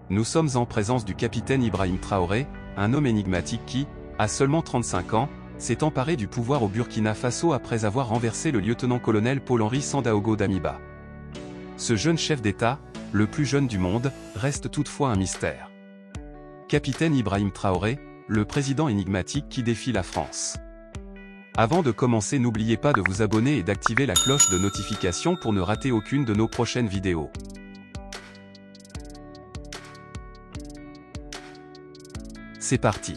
nous sommes en présence du capitaine Ibrahim Traoré, un homme énigmatique qui, à seulement 35 ans, s'est emparé du pouvoir au Burkina Faso après avoir renversé le lieutenant-colonel Paul-Henri Sandaogo Damiba. Ce jeune chef d'État, le plus jeune du monde, reste toutefois un mystère. Capitaine Ibrahim Traoré, le président énigmatique qui défie la France. Avant de commencer, n'oubliez pas de vous abonner et d'activer la cloche de notification pour ne rater aucune de nos prochaines vidéos. C'est parti.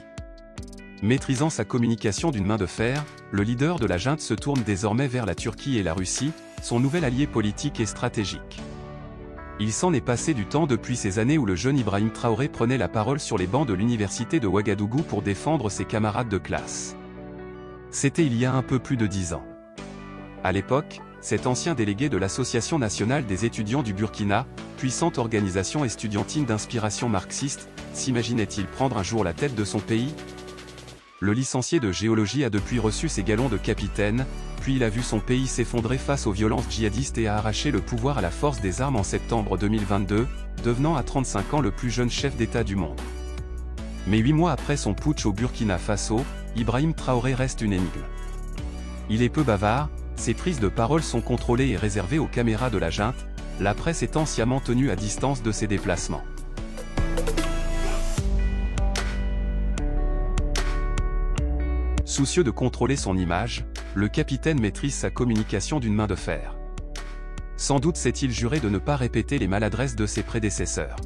Maîtrisant sa communication d'une main de fer, le leader de la junte se tourne désormais vers la Turquie et la Russie, son nouvel allié politique et stratégique. Il s'en est passé du temps depuis ces années où le jeune Ibrahim Traoré prenait la parole sur les bancs de l'université de Ouagadougou pour défendre ses camarades de classe. C'était il y a un peu plus de 10 ans. À l'époque, cet ancien délégué de l'Association nationale des étudiants du Burkina, puissante organisation estudiantine d'inspiration marxiste, s'imaginait-il prendre un jour la tête de son pays ? Le licencié de géologie a depuis reçu ses galons de capitaine, puis il a vu son pays s'effondrer face aux violences djihadistes et a arraché le pouvoir à la force des armes en septembre 2022, devenant à 35 ans le plus jeune chef d'État du monde. Mais 8 mois après son putsch au Burkina Faso, Ibrahim Traoré reste une énigme. Il est peu bavard, ses prises de parole sont contrôlées et réservées aux caméras de la junte, la presse étant sciemment tenue à distance de ses déplacements. Soucieux de contrôler son image, le capitaine maîtrise sa communication d'une main de fer. Sans doute s'est-il juré de ne pas répéter les maladresses de ses prédécesseurs.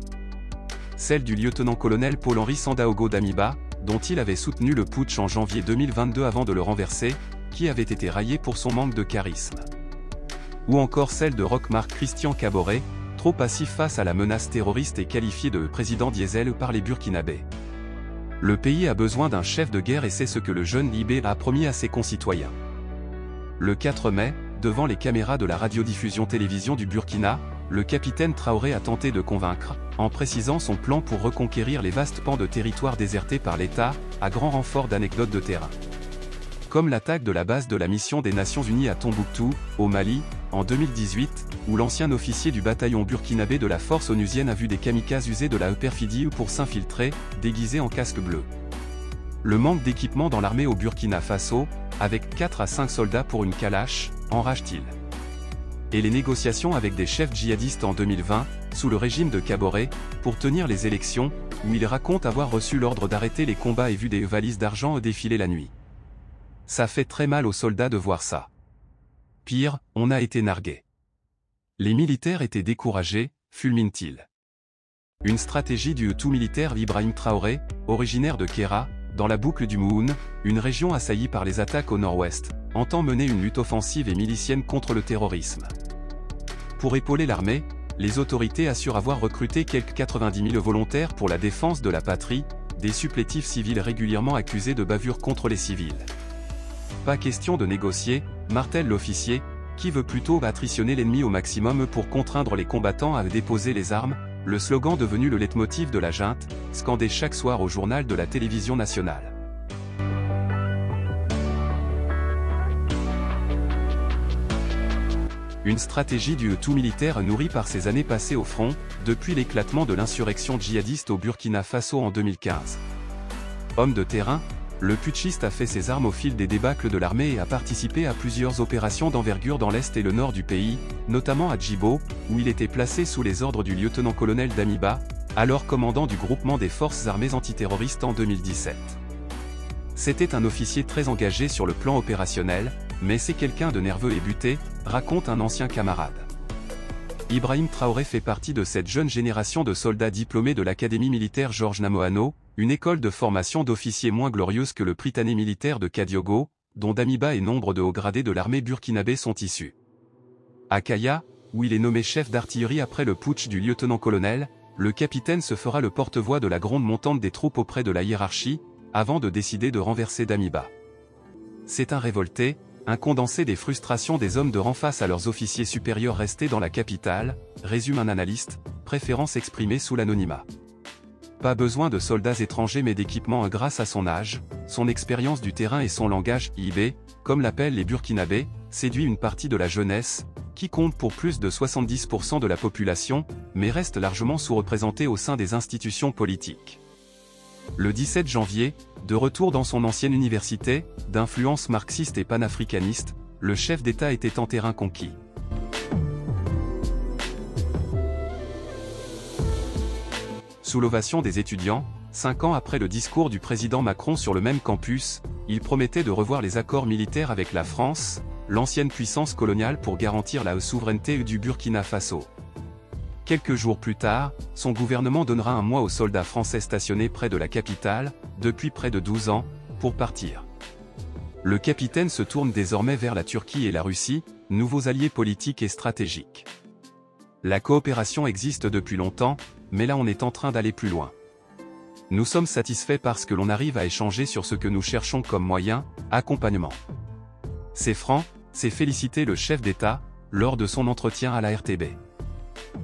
Celle du lieutenant-colonel Paul-Henri Sandaogo Damiba, dont il avait soutenu le putsch en janvier 2022 avant de le renverser, qui avait été raillé pour son manque de charisme. Ou encore celle de Roch-Marc Christian Kaboré, trop passif face à la menace terroriste et qualifié de président diesel par les Burkinabés. Le pays a besoin d'un chef de guerre et c'est ce que le jeune Libé a promis à ses concitoyens. Le 4 mai, devant les caméras de la radiodiffusion télévision du Burkina, le capitaine Traoré a tenté de convaincre, en précisant son plan pour reconquérir les vastes pans de territoire désertés par l'État, à grand renfort d'anecdotes de terrain. Comme l'attaque de la base de la mission des Nations Unies à Tombouctou, au Mali, en 2018, où l'ancien officier du bataillon burkinabé de la force onusienne a vu des kamikazes user de la perfidie pour s'infiltrer, déguisés en casque bleu. Le manque d'équipement dans l'armée au Burkina Faso, avec 4 à 5 soldats pour une kalash, enrage-t-il. Et les négociations avec des chefs djihadistes en 2020, sous le régime de Kaboré, pour tenir les élections, où il raconte avoir reçu l'ordre d'arrêter les combats et vu des valises d'argent défiler la nuit. Ça fait très mal aux soldats de voir ça. Pire, on a été nargués. Les militaires étaient découragés, fulmine-t-il. Une stratégie du tout militaire Ibrahim Traoré, originaire de Kéra, dans la boucle du Mouhoun, une région assaillie par les attaques au nord-ouest, entend mener une lutte offensive et milicienne contre le terrorisme. Pour épauler l'armée, les autorités assurent avoir recruté quelques 90 000 volontaires pour la défense de la patrie, des supplétifs civils régulièrement accusés de bavures contre les civils. Pas question de négocier, martèle l'officier, qui veut plutôt attritionner l'ennemi au maximum pour contraindre les combattants à déposer les armes, le slogan devenu le leitmotiv de la junte, scandé chaque soir au journal de la télévision nationale. Une stratégie du tout militaire nourrie par ses années passées au front, depuis l'éclatement de l'insurrection djihadiste au Burkina Faso en 2015. Homme de terrain, le putschiste a fait ses armes au fil des débâcles de l'armée et a participé à plusieurs opérations d'envergure dans l'est et le nord du pays, notamment à Djibo, où il était placé sous les ordres du lieutenant-colonel Damiba, alors commandant du groupement des forces armées antiterroristes en 2017. C'était un officier très engagé sur le plan opérationnel, mais c'est quelqu'un de nerveux et buté, raconte un ancien camarade. Ibrahim Traoré fait partie de cette jeune génération de soldats diplômés de l'Académie militaire Georges Namoano, une école de formation d'officiers moins glorieuse que le Prytanée militaire de Kadiogo, dont Damiba et nombre de hauts gradés de l'armée burkinabé sont issus. À Kaya, où il est nommé chef d'artillerie après le putsch du lieutenant-colonel, le capitaine se fera le porte-voix de la gronde montante des troupes auprès de la hiérarchie, avant de décider de renverser Damiba. C'est un révolté, un condensé des frustrations des hommes de rang face à leurs officiers supérieurs restés dans la capitale, résume un analyste, préférant s'exprimer sous l'anonymat. Pas besoin de soldats étrangers mais d'équipements grâce à son âge, son expérience du terrain et son langage IB, comme l'appellent les Burkinabés, séduit une partie de la jeunesse, qui compte pour plus de 70% de la population, mais reste largement sous-représenté au sein des institutions politiques. Le 17 janvier, de retour dans son ancienne université, d'influence marxiste et panafricaniste, le chef d'État était en terrain conquis. Sous l'ovation des étudiants, 5 ans après le discours du président Macron sur le même campus, il promettait de revoir les accords militaires avec la France, l'ancienne puissance coloniale, pour garantir la souveraineté du Burkina Faso. Quelques jours plus tard, son gouvernement donnera un mois aux soldats français stationnés près de la capitale, depuis près de 12 ans, pour partir. Le capitaine se tourne désormais vers la Turquie et la Russie, nouveaux alliés politiques et stratégiques. La coopération existe depuis longtemps, mais là on est en train d'aller plus loin. Nous sommes satisfaits parce que l'on arrive à échanger sur ce que nous cherchons comme moyen, accompagnement. C'est franc, c'est félicité le chef d'État, lors de son entretien à la RTB.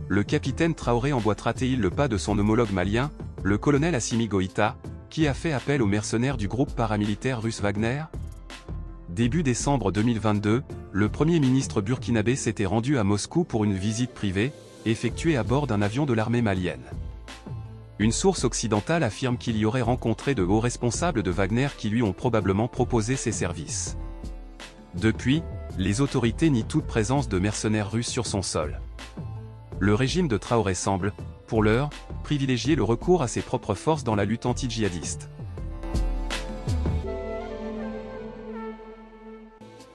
Le capitaine Traoré emboîtera-t-il le pas de son homologue malien, le colonel Assimi Goïta, qui a fait appel aux mercenaires du groupe paramilitaire russe Wagner? Début décembre 2022, le Premier ministre burkinabé s'était rendu à Moscou pour une visite privée, effectuée à bord d'un avion de l'armée malienne. Une source occidentale affirme qu'il y aurait rencontré de hauts responsables de Wagner qui lui ont probablement proposé ses services. Depuis, les autorités nient toute présence de mercenaires russes sur son sol. Le régime de Traoré semble, pour l'heure, privilégier le recours à ses propres forces dans la lutte anti-djihadiste.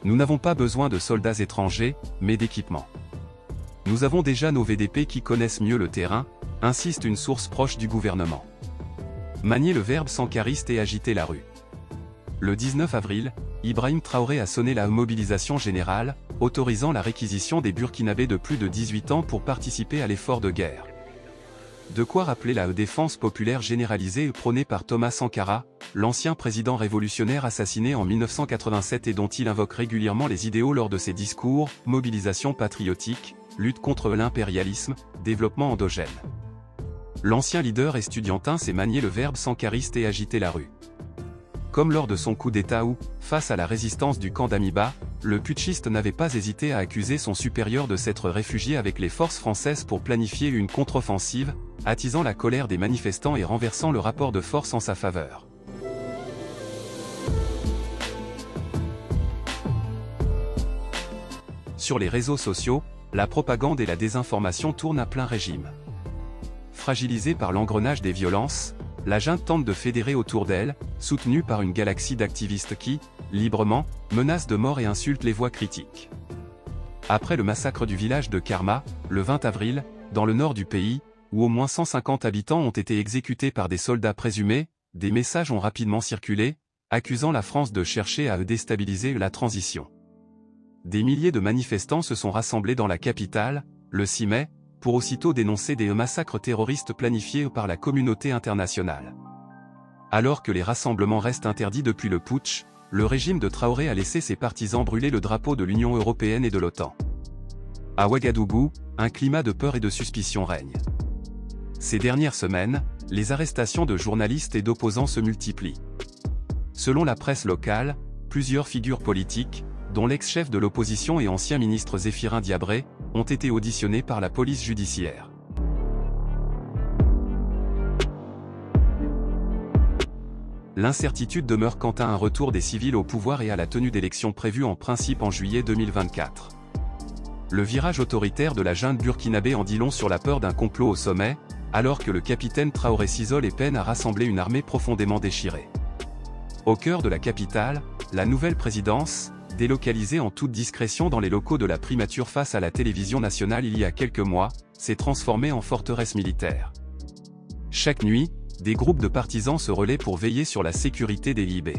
Nous n'avons pas besoin de soldats étrangers, mais d'équipements. Nous avons déjà nos VDP qui connaissent mieux le terrain, insiste une source proche du gouvernement. Manier le verbe sankariste et agiter la rue. Le 19 avril, Ibrahim Traoré a sonné la mobilisation générale, autorisant la réquisition des Burkinabés de plus de 18 ans pour participer à l'effort de guerre. De quoi rappeler la défense populaire généralisée prônée par Thomas Sankara, l'ancien président révolutionnaire assassiné en 1987 et dont il invoque régulièrement les idéaux lors de ses discours, mobilisation patriotique, lutte contre l'impérialisme, développement endogène. L'ancien leader estudiantin s'est manié le verbe sankariste et agiter la rue. Comme lors de son coup d'État où, face à la résistance du camp d'Amiba, le putschiste n'avait pas hésité à accuser son supérieur de s'être réfugié avec les forces françaises pour planifier une contre-offensive, attisant la colère des manifestants et renversant le rapport de force en sa faveur. Sur les réseaux sociaux, la propagande et la désinformation tournent à plein régime. Fragilisée par l'engrenage des violences, la junte tente de fédérer autour d'elle, soutenue par une galaxie d'activistes qui, librement, menacent de mort et insultent les voix critiques. Après le massacre du village de Karma, le 20 avril, dans le nord du pays, où au moins 150 habitants ont été exécutés par des soldats présumés, des messages ont rapidement circulé, accusant la France de chercher à déstabiliser la transition. Des milliers de manifestants se sont rassemblés dans la capitale, le 6 mai, pour aussitôt dénoncer des massacres terroristes planifiés par la communauté internationale. Alors que les rassemblements restent interdits depuis le putsch, le régime de Traoré a laissé ses partisans brûler le drapeau de l'Union européenne et de l'OTAN. À Ouagadougou, un climat de peur et de suspicion règne. Ces dernières semaines, les arrestations de journalistes et d'opposants se multiplient. Selon la presse locale, plusieurs figures politiques, dont l'ex-chef de l'opposition et ancien ministre Zéphirin Diabré, ont été auditionnés par la police judiciaire. L'incertitude demeure quant à un retour des civils au pouvoir et à la tenue d'élections prévues en principe en juillet 2024. Le virage autoritaire de la junte burkinabé en dit long sur la peur d'un complot au sommet, alors que le capitaine Traoré s'isole et peine à rassembler une armée profondément déchirée. Au cœur de la capitale, la nouvelle présidence, délocalisée en toute discrétion dans les locaux de la primature face à la télévision nationale il y a quelques mois, s'est transformée en forteresse militaire. Chaque nuit, des groupes de partisans se relaient pour veiller sur la sécurité des IB.